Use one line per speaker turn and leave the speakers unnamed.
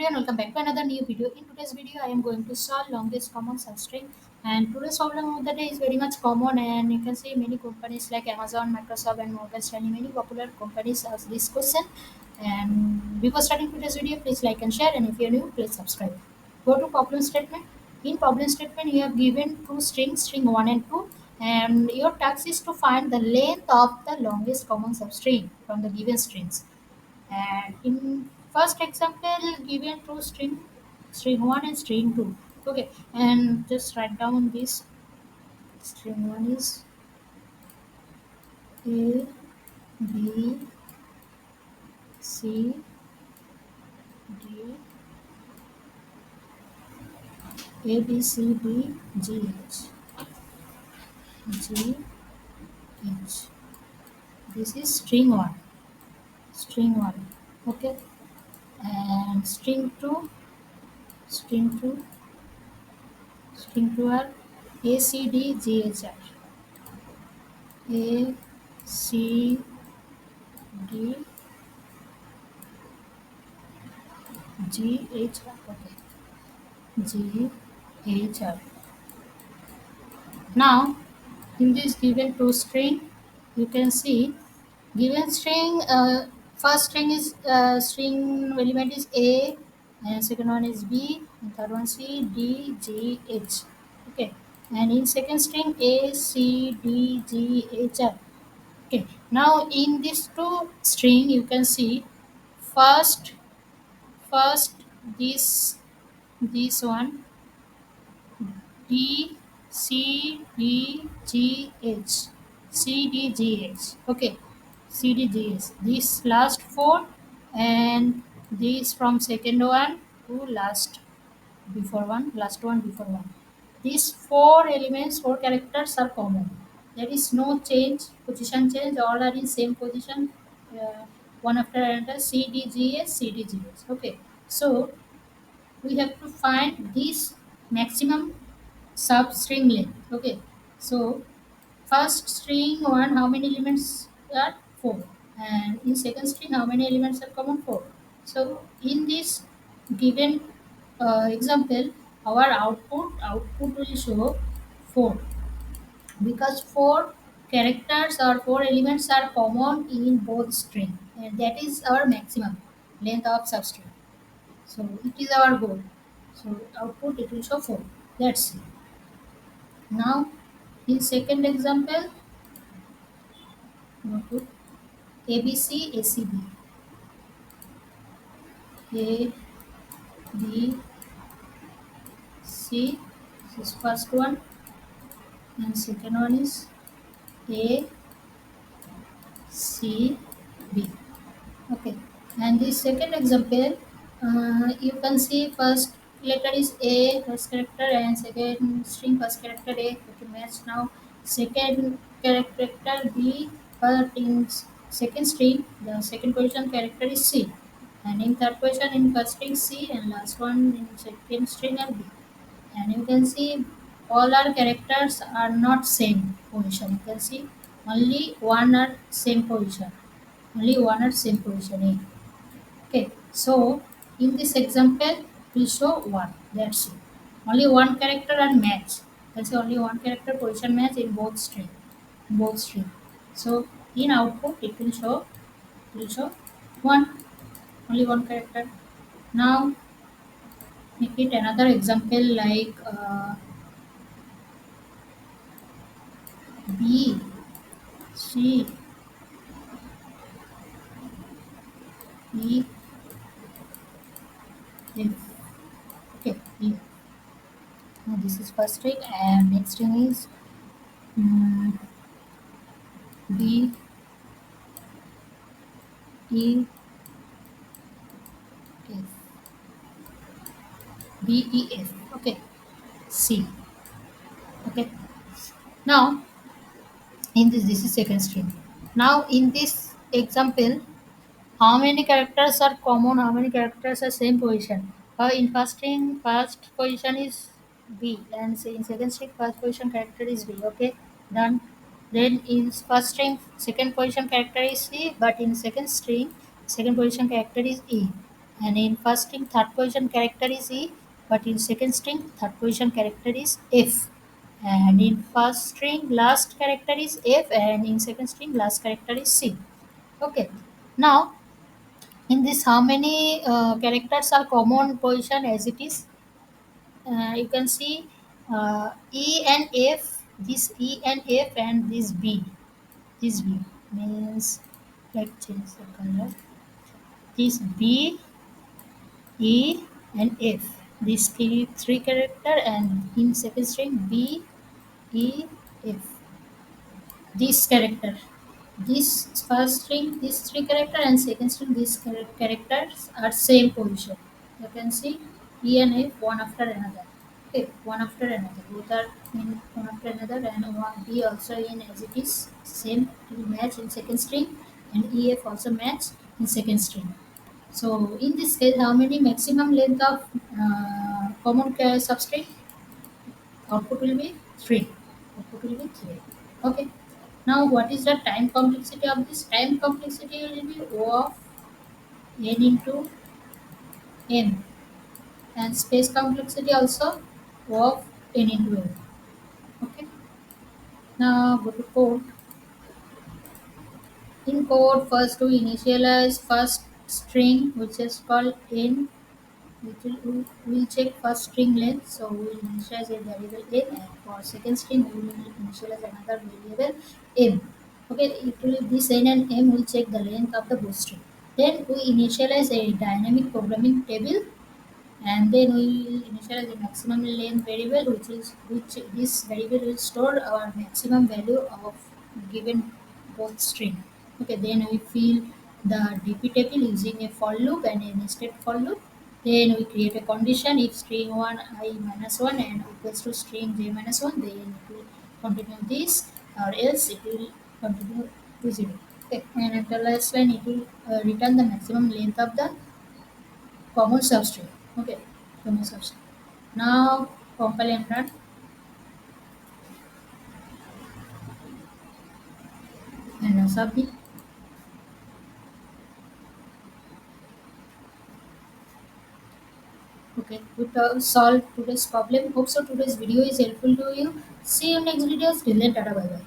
everyone, welcome back to another new video. In today's video, I am going to solve longest common substring. And today's problem of the day is very much common, and you can see many companies like Amazon, Microsoft, and Morgan Stanley, many popular companies ask this question. And before starting today's video, please like and share. And if you're new, please subscribe. Go to problem statement. In problem statement, you have given two strings, string 1 and 2, and your task is to find the length of the longest common substring from the given strings. And in first example, given two string 1 and string 2. Okay, and just write down this. String 1 is A, B, C, D, A, B, C, D, G, H, G, H. This is string 1. Okay, and string 2, string 2 are A, C, D, G, H, R. A, C, D, G, H, R. Okay. G, H, R. Now, in this given two string, you can see given string, first string is string element is A, and second one is B, and third one C, D, G, H. Okay, and in second string A, C, D, G, H, R. Okay, now in this two string, you can see first first this one D C D G H C D G H. Okay, C D G H. This last four, and this from second one to last one before one. These four elements, four characters are common. There is no change, position change. All are in same position. Uh, One after another. C D G H C D G H. Okay, so we have to find this maximum substring length. Okay, so first string 1, how many elements are? 4. And in second string, how many elements are common? 4. So in this given example, our output will show 4, because 4 characters or 4 elements are common in both string, and that is our maximum length of substring. So it is our goal. So output it will show 4. That's it. Now in second example, go to ABC, ACB, A, B, C. This is first one, and second one is A, C, B. Okay, and the second example, you can see first letter is A, first character, and second string first character A. Okay, match now. Second character B, but in second string the second position character is C, and in third position in first string C, and last one in second string are B. And you can see all our characters are not same position. You can see only one are same position. Only one at same position A. Okay, so in this example, we show one. That's it. Only one character and match. That's only one character position match in both string. Both string. So in output, it will show one. Only one character. Now make it another example like B, C, E, F. Okay, E. Now this is first string, and next string is mm, B, E, F, B, E, F. Okay, C. Okay. Now in this is second string. Now in this example, how many characters are common? How many characters are same position? In first string, first position is B, and say in second string, first position character is B. Okay, done. Then in first string, second position character is C, but in second string, second position character is E, And in first string, third position character is E, but in second string, third position character is F. And in first string, last character is F, and in second string, last character is C. Okay. Now, in this, how many characters are common position as it is? You can see E and F, this E and F, and this B. This B means, let's change the color. This B, E, and F. These three character, and in second string B, E, F. This character, this first string, these three character, and second string, these characters are same position. You can see E and F one after another. Okay, one after another. Both are in one after another, and one B also in as it is same, it will match in second string, and EF also match in second string. So in this case, how many maximum length of common substrate? Output will be 3. Output will be 3. Okay. Now what is the time complexity of this? Time complexity will be O of n into m, and space complexity also O of n into m. Okay. Now go to code. In code, first we initialize first string, which is called n. We'll check first string length, so we will initialize a variable n, and for second string we will initialize another variable m. Okay, it will this n and m will check the length of the both string. Then we initialize a dynamic programming table, and then we will initialize the maximum length variable, which this variable will store our maximum value of given both string. Okay, then we fill the dp table using a for loop and a nested for loop. Then we create a condition if string 1 I minus 1 and equals to string j minus 1, then it will continue this, or else it will continue to 0. Okay, and at the last line it will return the maximum length of the common substrate. Okay, common substrate. Now compile and run, and now submit. Okay, we solved today's problem. Hope so today's video is helpful to you. See you next videos. Till then, tata, bye bye.